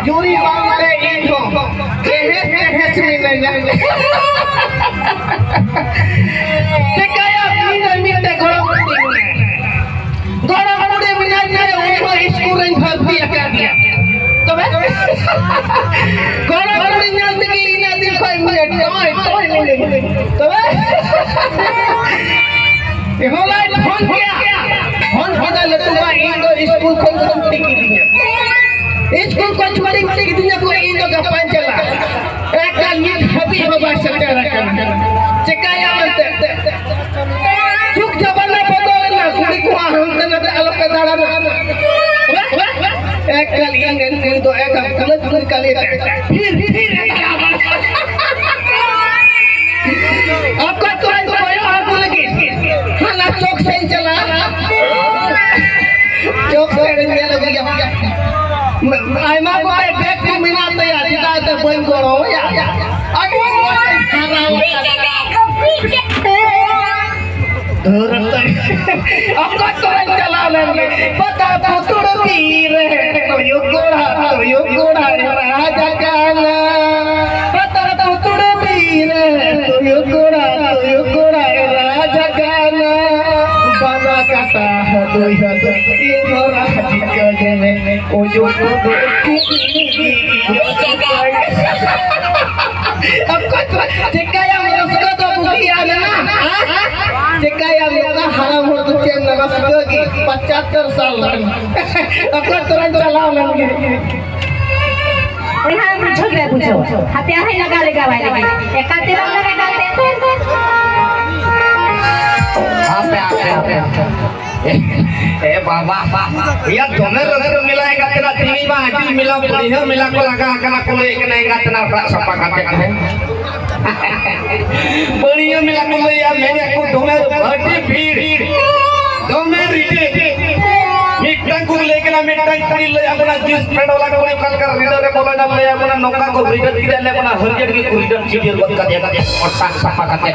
Juri bangte itu, sekaya tidak minta golong kuda minatnya untuk iskuren hati akan dia. Coba, golong kuda nyata ini nanti kau minat, toy ini, coba. Ihulai phone kia, phone letu ba Indo school kau tingginya. School kau cuma tingginya kau Indo kapan jalan? Ekal ni habis bawa sejarah kan. Sekaya mante. Juk jabana betul na kuli kuah hanggan ada alam kedaran. Ekal ingin itu ekal kulit kali. Hir. Aku tuan koyo aku lagi. Hana chok sen chala. Chok sen dia lagi ya. Ai ma ko bek ko minat ya kita te boy goro ya. Aduh harau. Aku tuan chala lagi. Pata putur pir. Toyo goda raja kana. Pata putur pir. Toyo goda raja kana. Bana kata doi hatu inora dikajene ojo ojo aku jika yang suka to bukian na jika yang suka haram hotu cem na lagi 75 साल aku turan chalalan यहाँ बुझो गए बुझो हाथे हाथे लगा भाई लगे एक हाथे लगा डालते ए बाबा या दोनों रंग मिलाएगा तेरा तीन बार आटी मिला बढ़िया मिला को लगा कना को एक नहीं का तना सपा काटे है बढ़िया मिला को या मैंने को दोनों भर्ती भीड़ दोनों रिटे मिट्टन को लेके ना मिट्टन करी ले अपना जिस पेड़ वाला को कल कर रीडर रे बोला ना ले अपना नौका को रीडर की ले अपना हंड्रेड की रीडर सीरियल बंद कर दिया और सपा काटे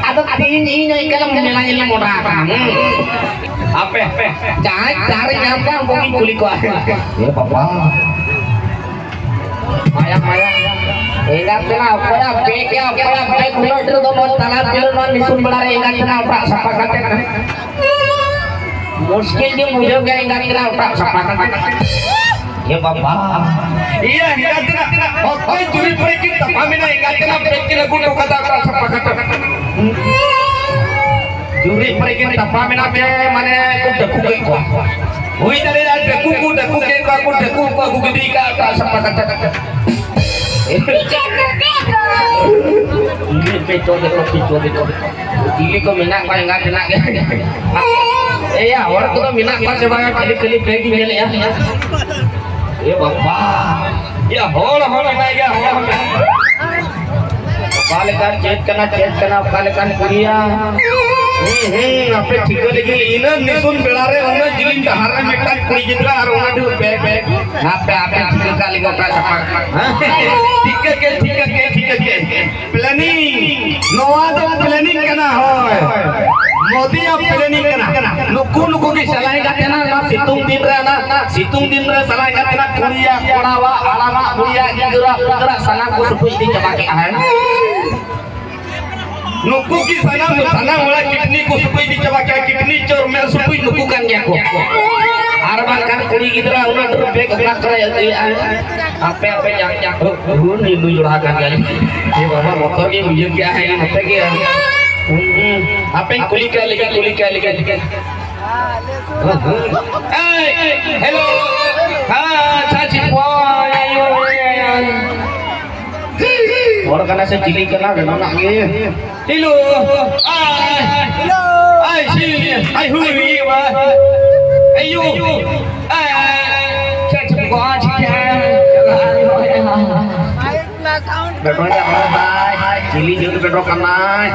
atau ini kalau menilainya mudah apa cari apa mungkin kulit kuah ya papa maya ingat kenal pada bek ya pada bek ular itu mau talat bilan nisun belar ingat kenal pak sepakat muskil dia muncul gak ingat kenal pak sepakat ya papa iya ingat kenal oke curi pergi tapi na ingat kenal bek kita guna kata sepakat juri pergi tanpa menape mana aku deku ke kau, woi dari deku ke kau aku gede ke sampai kata, ini pecah ini kau minat kau enggak kena, ya orang tu minat kau sebanyak kali pergi ni ya, ya bapak, ya hola naik ya hola. Kalikan chat kena kalikan kuliah apa tiga lagi ini nisun belare orang jilin daharan mereka kuli jitra orang itu bek apa tiga kali kau prasapa tiga ke planning Noah tu planning kena hoy Modi apa planning kena nuku ki salai katena situng din ra salai katena kuliah korawa alama kuliah jura sana ku supu ini coba ke nuku ki sana mulai kidney ku supui dicoba kayak kidney cor mel supui nuku kan ya kok arban kan kuli gidra una terbe kenak raya apa yang ini nujurakan kali ya baba motor ki ujung ki ahe apa ki apa yang kuli kali hello ha chachi boy karena saya cilik kena memang lagi. Hello. Ai si, ai hui ba. Ayu. Saya gua cikan. Betul ya, bye. Cilik juga betul kena.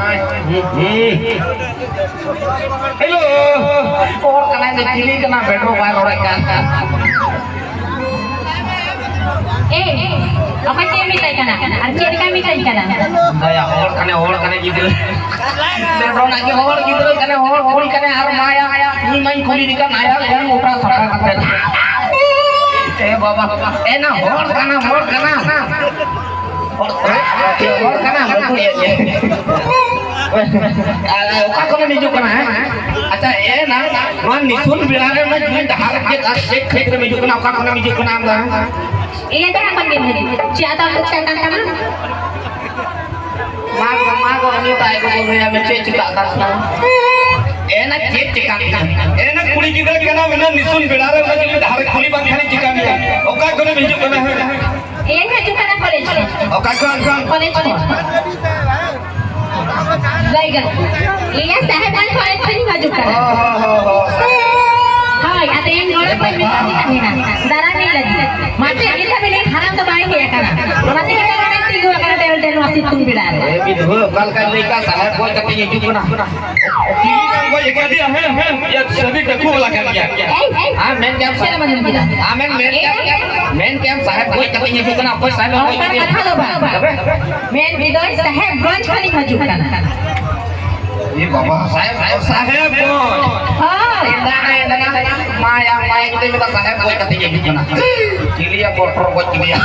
Hello. Orang kena cilik kena betul orang kan. apa sih minta ikan? Arci kami minta ikan. Ya orang karena gitu. Betul lagi orang gitu karena orang karena harus maya ini main kuli di kan ayah yang utra sakar kata. Bapak enak orang karena orang karena betul ya. Oka kono nijo kana acha enak man nisun bilare ma jin dahar ke asek khetre me jo kana oka kono nijo kana anga iya dah apa gini ci atau cekan kana mago ni tai ko ya me che cika tasna enak che cika enak kuli gidra kana me nisun bilare ma jin dahar khuli ban khani cika me oka kono nijo kana iya dah juga kana college oka kono college Baiklah, iya sahabat kalian tadi majukan. Hai, ada yang orang pun minta kita darah ni lagi. Masih kita bilang haram tu baik ya kan? Nanti kita orang tiga akan tel masih tunggu bilar. Begitu, kalau kalian sahabat kau katanya juga nak. Kau yang dia, ya sedih aku belakang dia. Amen jam saya mana kita? Amen men jam sahabat kau katanya juga nak. Kau sahabat kau ini. Men bidoy sahabat branch kali majukan. Ini bapak sahabat boy. Maya kita minta sahabat boy katanya juga nak. Cilia kotor buat cilia.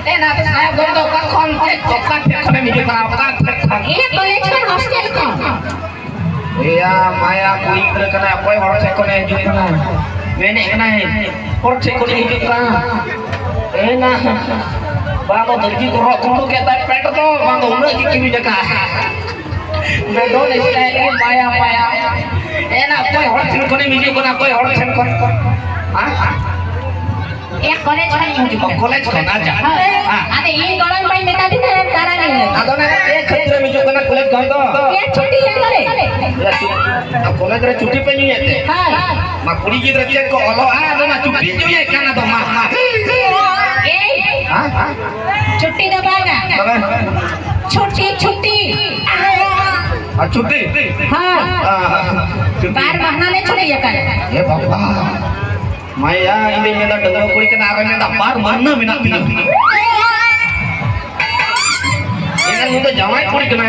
Nanti saya gontok kan kontek cokat ya kena minjem kan. Iya college kan hostel kok. Iya Maya kulit kena apa yang orang saya kena hidup kena. Nenek kena orang saya kena hidup kena. Enak. Bangun tergi kurok kuruk kita pet tu bangun lagi kimi jaga. Betul ini Maya. Enak apa orang saya kena minjem kena apa orang saya kena. Hah? Ya college kan juga. College kan aja. Ada ini orang main minta di darah ni. Atau nak kerja minjuk kena college kan tu? Ya cuti yang kali. College ada cuti penyu ya te. Mak kuli kita cek ko Allah ada nak cuti tu ya kan atau mah. Cuti dah baga. Cuti. Cuti. Bar mahna le cuti ya kan? Ya bapa. Maya ini minta dengar kuli kena arah minta bar mana minta pindah. Ini kan untuk jawab kuli kena.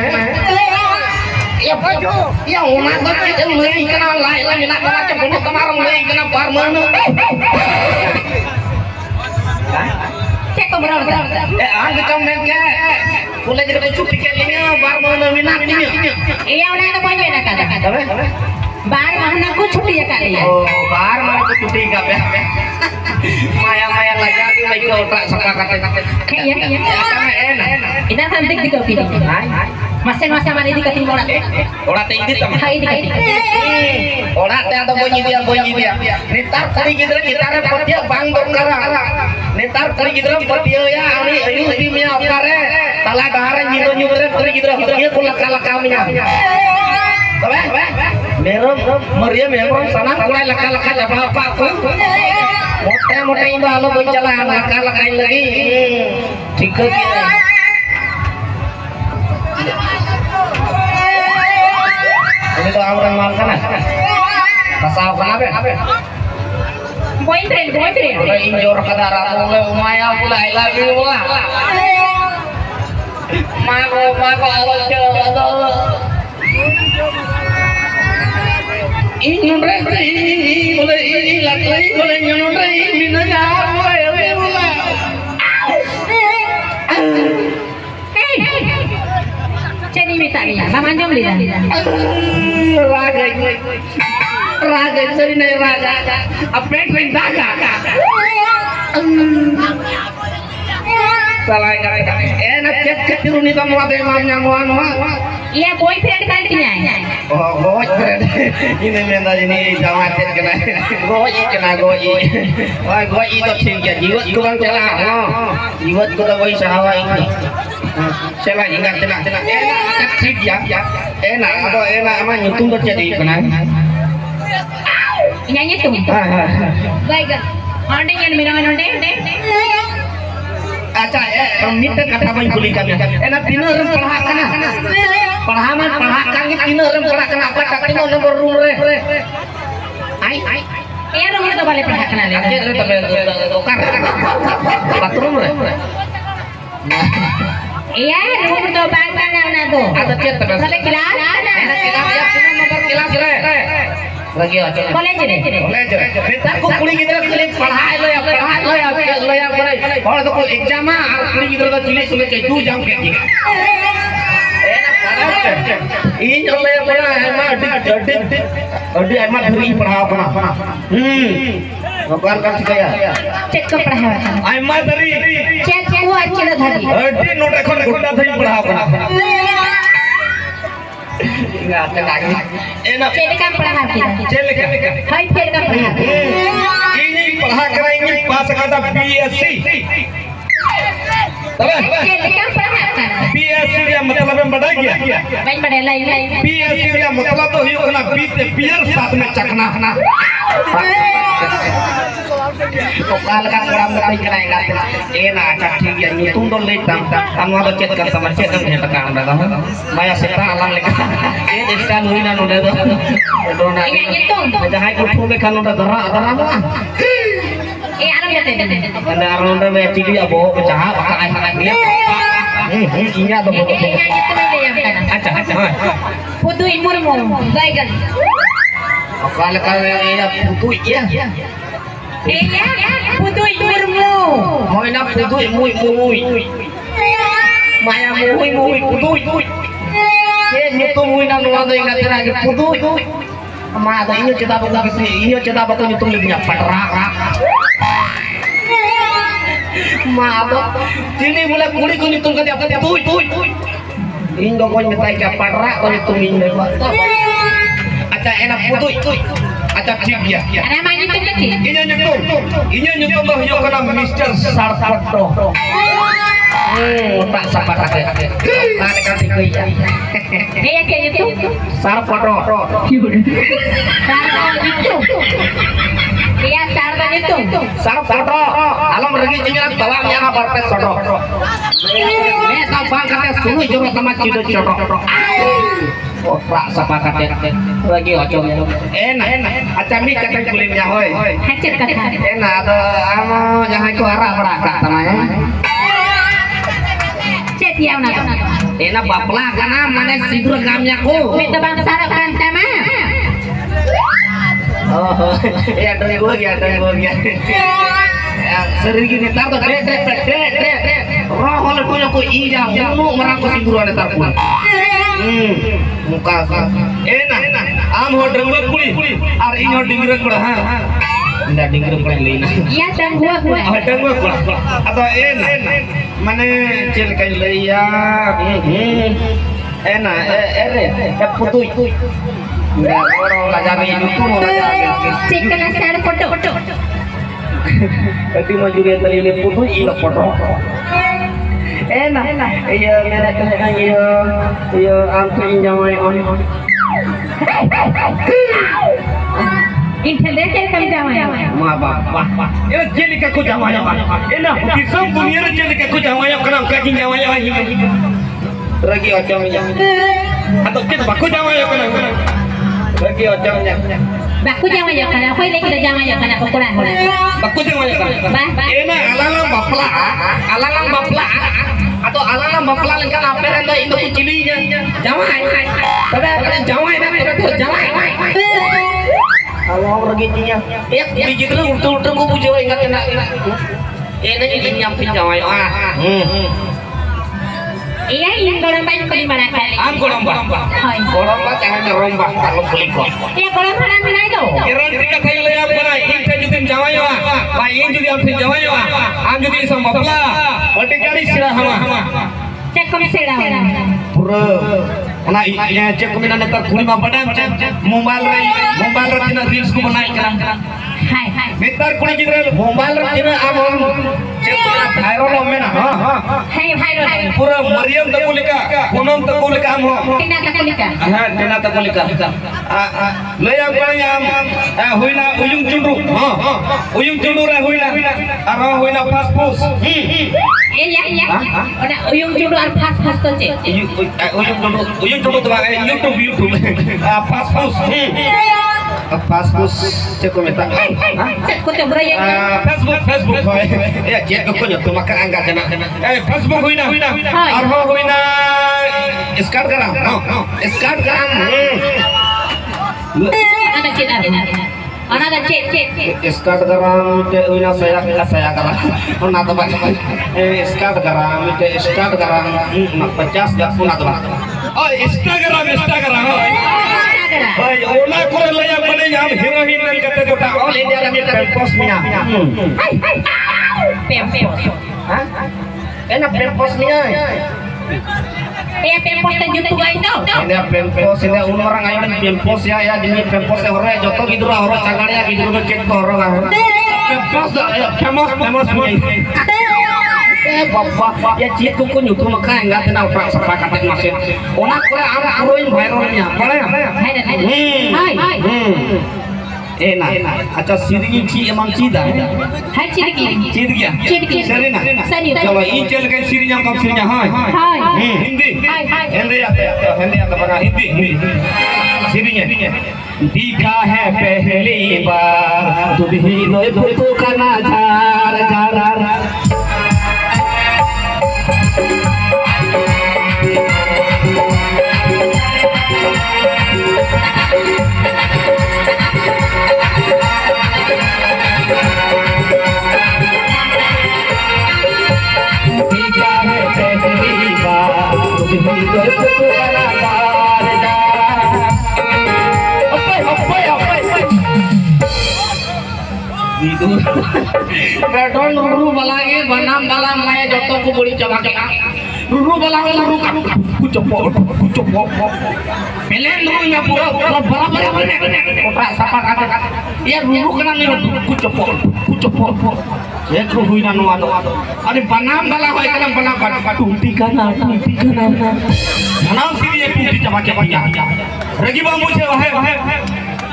Ya pak, ya umat tu kita mulai kena lain minta kena cemburu kemarin mulai kena bar mana. Cek kau berapa? Angkat kau mereka. Mulai jadi cuti kalinya bar mana minta ini. Iya udah ada poin beda kan? Bar mahna ku cuti ya kali ya. Oh, bar mana ku cuti ka be. Maya lagi aku lagi otak saka kata. Iya. Enak. Ina cantik di kopi. Masa mana di kating bola. Bola tinggi tam. Hai di kating. Bola teh ada bunyi dia. Nitar kali gitu kita petia bang dongkara. Nitar kali gitu petia ya ani ayu timnya okare. Tala dahare nyido kali gitu dia kula kala kaminya. Meron Maria memang sana mulai laka-laka apa aku. Mote itu alo berjalan laka-lakain lagi. Tiga kira. Ini tuh orang makan ah. Pasal kenapa? Boyfriend. Udah injor kedarat mulai umaya mulai lagi mulai. Mako Allah coba. Ini mulai lagi mulai nyurai minanya mulai. Jadi minta ni, mama jom lihat. Raga seri naik raga. Apa yang daga? salah ingat enak cek tiru nih kamu ada mamnya nuan Iya boyfriend kan punya. oh boyfriend ini minta ini jamatin kena goi wah goi itu tinggi jiwat kurang celah jiwat kita goi sahawa ini celah ingat celah enak trik ya enak atau enak ama nyutung terjadi kena Nyanyi tuh. Baik kan. Onde yang minum onde. Acha minta kata main kulikan enak tino rem pelahakan pelahaman pelahakan tino rem pelahakan apa tak tino nomor rumre ai Iya dong itu balik pelahakan ali. aja itu tukar bathroom re Iya rumah tuh bangkan na tuh. ada chat terus Balik kelas. enak kilas ya tino nomor kilas re lagi aja Boleh jadi. boleh aja minta ku kulit kita kulit pelahan lo ya boleh kalau tuh kulit exam ah kulit kita tuh cilik sudah cek 2 jam kayak gini ini oleh pernah emang adik emang beri pernah ngapain sih kayak Cek ke perawatan. emang dari Cek kuat cila tadi. adik noda kon gunda dari pernah enggak ada lagi enak Cek kan perawatan. jelek Hai cek kan perawatan. ini pelahakan ini pas kata BSc Cek kan perawatan. BSc yang मतलब में बढ़ा गया Baik pada lain. BSc yang मतलब तो ये होना बीते beer साथ में चखना तो काल का काम नहीं कराएगा ये ना अच्छा ठीक है ये तुम तो ले तम हम वहां चेक कर समझ चेक कर भेट काम रहा है मैं सेटा अलग लेकर ये स्टाइल हुई ना नोडे तो ना जहां को ठो में खानो दरा मो Alam jatuh. anda ronde में चिड़ी अब जहां बकाई dia iya तो Nyanyi tuh ada yang kanan. अच्छा Putu imurmu. Baik kan. काल का ये पुतु ya Iya, putu imurmu. mau na putu mui maya mui putu ये nyutu mui na nuan do ingat lagi putu ma ada ini cerita betul nyutu lebihnya patra ma ada sini mulai kuli ko nyutu ka dia putu indo ko nyetai ka patra ko nyutu min acha enak putu acha ठीक ya Ada main itu kecil. Inya nyutum bah yo kana Mister Sarpoto. Tak sapa kate. Mane kan tikui ya. Iya kayak itu. Sarpoto. Sarban itu. Iya sarban itu. Sarpoto. Alam regi jingan talam yang parpes sodo. Me ta bang kate sunu joro tamat cido codo. Oh, tak sapa kate. Lagi ojo. Enak. Acami kate kulitnya hoy. Hacet kata. Enak ada amo jangan ku arah beraka tamanya. Cet ya nak. Enak bapla kana mana sidur gamnya ku. Minta bang sarap kan tema. Oh, ya dari gua ya. Sering gini tar tuh dek. Roh oleh punya ku iya, unu merangku sidur ada tar pun. Muka enak. Am ho dengwa kuli. Ar ini ho dingre kula ha. Nda dingre kula leina. Iya dan gua. Dengwa kula. Atau enak. Mana cil kai leia. Enak. Kat putui. Nda orang lajari itu mau lajari. Cek kena share foto. Tapi mau juga tadi ini putui ini foto. Enak. Iya mereka kan iya angku injamai on. Internet cek jamanya. Wah. Ya jadi kaku jamanya. Enak. Di semua dunia jadi kaku jamanya kena kaki jamanya lagi. Lagi ocamnya. Atau kita baku jamanya kena. Lagi ocamnya. Baku jamanya kan aku ini kita jamanya kan aku kurang. Baku jamanya kena. Enak alalang bapla. Atau alalang bapla lengkap apa renda itu cilinya. Jamai. Tapi ada jamai dah betul jamai. Kalau reginya, begitu lah untuk gue pujuk ingat kena. Ini nyamping jamai. Iya ini golong baik di mana kali. Am golomba jangan rombak kalau beli kok. Iya golong mana mina itu. Kira tiga kali lewat mana? Ini jutin jamai Pak ini jadi amping jamai Am jadi sama bapla. Ode kali sira hama. Cek kom sira. Pura ona iya cek kami ntar kuri mah padam mobile re tina reels ko banai kana. Hai hai. Netar kuri gidra mobile re tina amon cek viral homena Hai viral. pura Mariam takulika Punam takulika amho. Tina takulika. Tina takulika. Layam koyam huina uyung chundu re huina ara huina fast food. Iya. Ona uyung judu ar fast to cek. Uyung chundu to YouTube fast food. Fast food cek ko meta. Cek ko te bra ya. Facebook hoy. Ya cek ko nyo to maka angga kana. Facebook huina. Arho huina Instagram. Instagram. Ana cek ar. Ana da cek. Instagram te huina saya kara. Ona to ba. Instagram te Instagram 50 dak puna to ba. Oh Instagram. Hoy ona kore laya bane yam heroin nan kate to ta all India la post niya. Pempos. Ha? Ena post niya. Pempos te jutu gai to. Ena pempos ena orang ayo pempos ya jenis pempos ya hore joto gidura hore cagalia gidura cek to hore pempos famous bapak ya cik ko nyutu maka enggak tenang pak sepakat masih ona kore ara aroin viralnya boleh Hai. enak acha sirigi ci emang cida Hai cik. cid gya serina coba i chel kai sirinya kam sirinya hai hindi bana hindi sirinya दिखा है पहली बार तुझी no भूतू का नजार Beton ruru balage banam balam maya joto ko buri coba ke ruru balang ruru ku copo pelen ruru nya pura barabar kota sapa kata ya ruru kana ni ku copo ya ko huina no ade banam balang hoy kana banam tunti kana banam siri tunti coba ke paya ragi ba mujhe wahe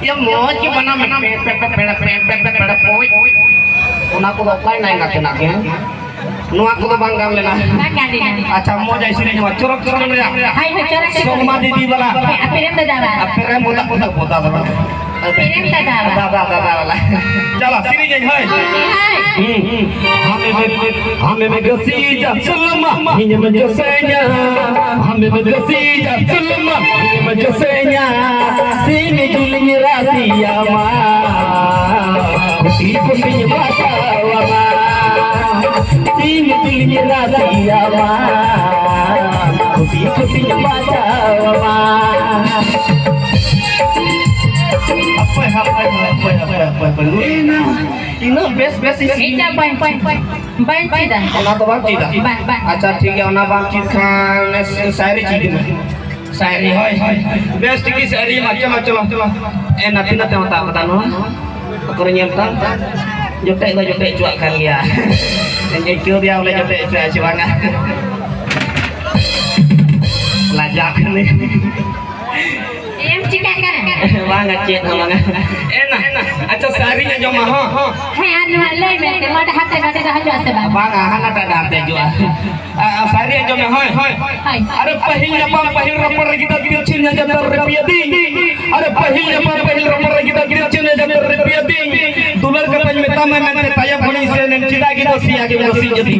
ya moj ke banam peda poi una ko offline naik nggak kena ya nu aku tuh bangga lena acha mau jadi sini cuma corok ya Hai corok soma di bala apirem botak sama apirem dadara चलो सिरी जय हाय हमें में गसीजा सुलमा हिन में जसैया हमें में गसीजा सुलमा हिन में जसैया सीने जुलिए रासिया मा खुशी खुशी बासावा मा सीने जुलिए रासिया मा खुशी खुशी बासावा मा apa ini best isi Ida ban cida. Ona to bang cida. Ban. Acha ठीक है ona bang cid khan शायरी cid शायरी होय best की शायरी macam चलो nanti mata kata no kur nyemtan jotek cuak kan ya ini cur dia oleh jotek cuak ciwanga lajak nih Em cika kan. Banget cid banget enak acha शायरी nya jo mah Hai anu lei me te mata hate gade ga haju ase ba. bang hana ta date jo शायरी nya jo mah hoy Hai. अरे पहिल रपर गीता गिर छिन जतर रुपयदी अरे पहिल रपर गीता गिर छिन जतर रुपयदी दुलर के पंज में तम में ताया भणी से ने चिदा गिर सिया के वसी जदी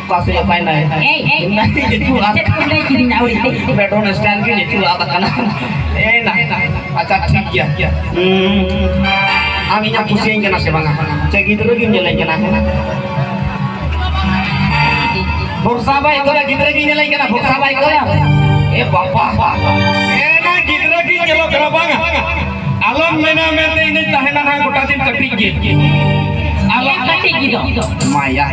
kaso ya pain naik nanti jadi Cek kulai kiri na uri. bedroom stand ke jadi apa kana enak acak ठीक ya aminya pusing kana se banga cek itu lagi jalan kana भोक्सा बाई करा गिद्रे की nyalai kana भोक्सा बाई करा ए बापा एना गिद्रे की nyalo kena bang alam mena mete ini tahena na gota din katik ge alam katik gitu maya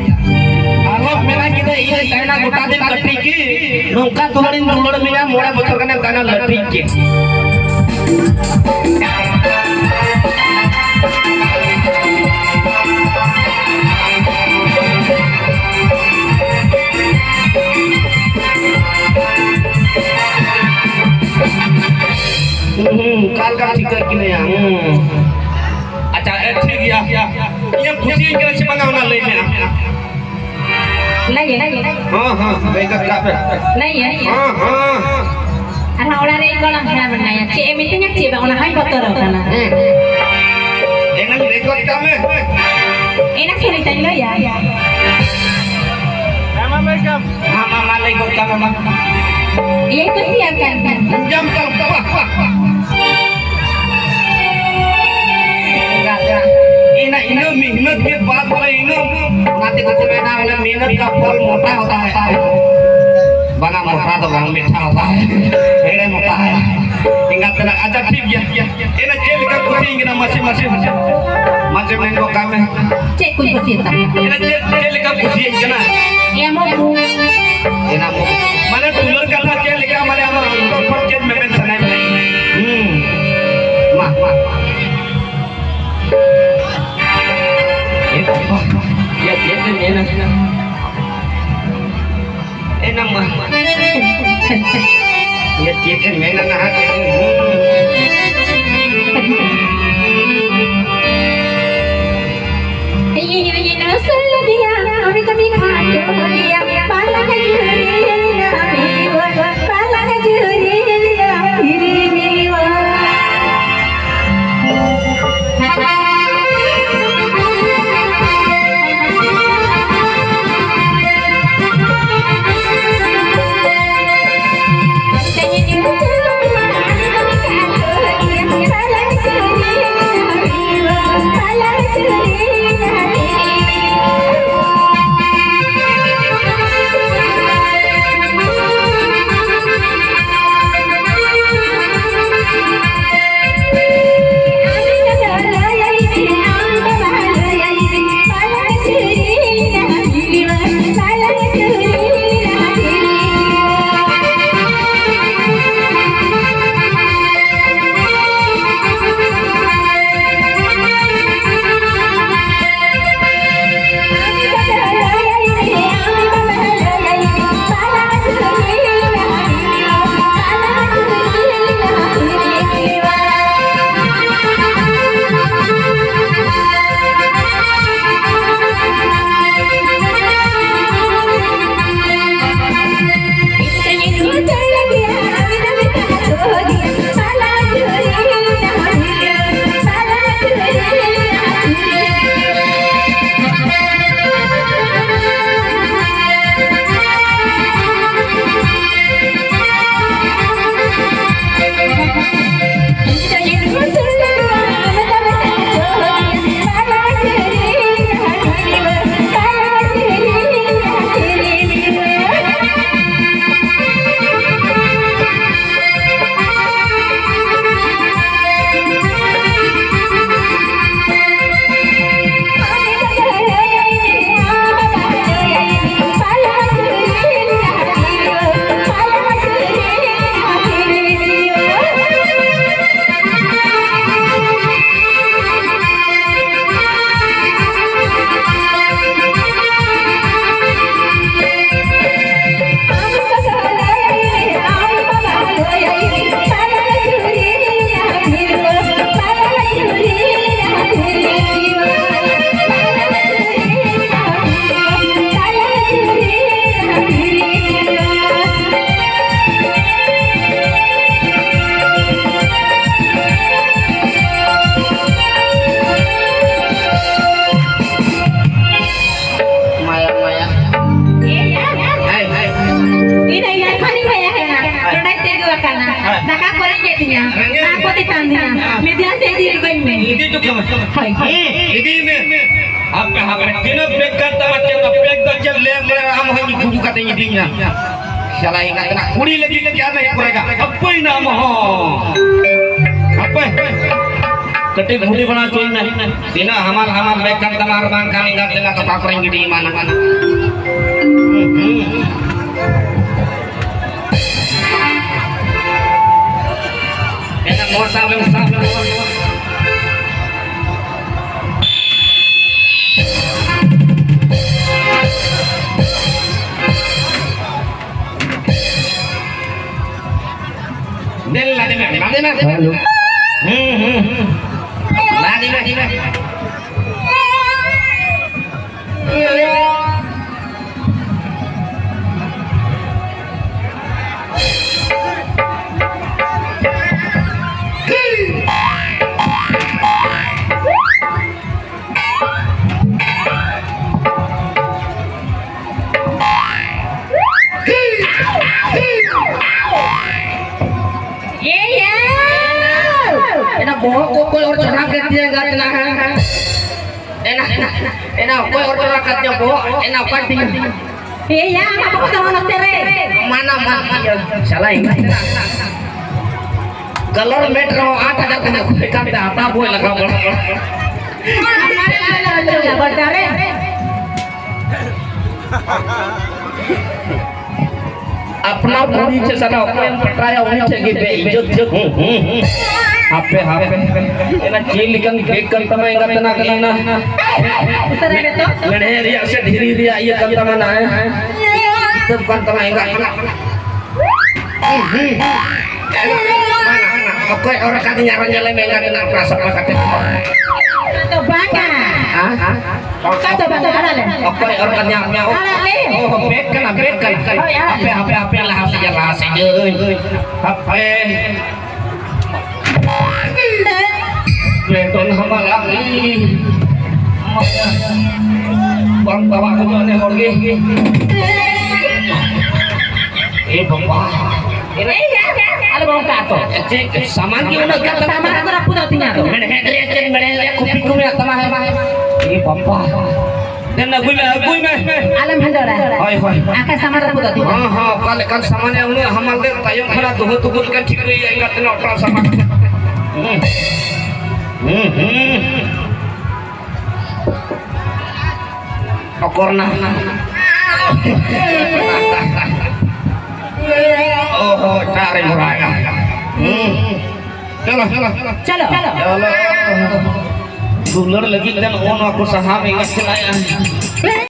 alam mena kita ini tahena gota din katik ge nongka tuharin dulur mena mora bocor kana kana latik ge काल का ठीक है कि नहीं अच्छा ठीक है ये खुशी के से बनावना ले में नहीं हां हां बेगत का पे नहीं है हां हां ana orang ni kalau nak menanya cik meetingnya cik bang orang hai doktor kana enak begot ka me enak cerita lo ya mama begot ka mama ya itu siapkan jam kalau ina मेहनत के बाद वाला ina नाते कुछ में ना वाला मेहनत का फल मोटा होता है बना मोटा तो बना मीठा होता है एड़े मोटा है इंgat तेना अच्छा ठीक है ina जेल का खुशी इंगना masing-masing macam nengok kami cek kuy pesita ina जेल का खुशी इंगना ya mau ina mau mana dulur kata जेल का mana amar support jet में sana mah ya enak enak mah ya chicken enak nah ini nasal dia kami kami khajo dia pala juri na miwa pala juri na miwa Ini apa? Kita bek kata macam bek dah jam le am hari guru kata kata idinya. Salah ingat kena kuri lagi ada yang mereka. Apa nama ho? Apa? Ketik mudi bana cuy na. Dina hamar bekan tamar bang kami ingat dina ke pakring di mana mana. Enak mau salam. Del la dime. Halo. La dime. Enak bohong kok orang rakyat dia enggak tenang. Enak kok orang rakyatnya bohong, enak panting. Iya, apa kau tahu nak tere? Mana salah ingat. Kalau metro ada kena kuikan data boy lah kamu. Ada bertare. अपना पूरी से सना अपन पटाया उन्हीं से गिरे इज्जत HP एना चील कन केक कन तमाय गतना कना Usara beto. लड़े रिया से धीरे रिया ये कन तमा ना है तब कन तमाय गतना okay orang katanya nyale menga kena prasa kate Atau bangga. Kata bangga ada le. oke orang katanya oh bek kan HP lah saja euy HP beton hama lagi bang bawa ke mana orgi bapak Ada bawang kato. saman ki una kata Sama aku rapu tahu tinya tu. mene chen mene kupi kupi tama hai bapak dan agui me Alam handora. hoy Akan sama rapu tahu tinya. हाँ कल कल सामान्य उन्हें हमारे तायों खरा दोहो तो कुछ कर ठीक रही है इनका तना उठा सामान अकोरना ओहो चारे मुरागा चलो कूलर लगी dan ono aku saham ingat kenanya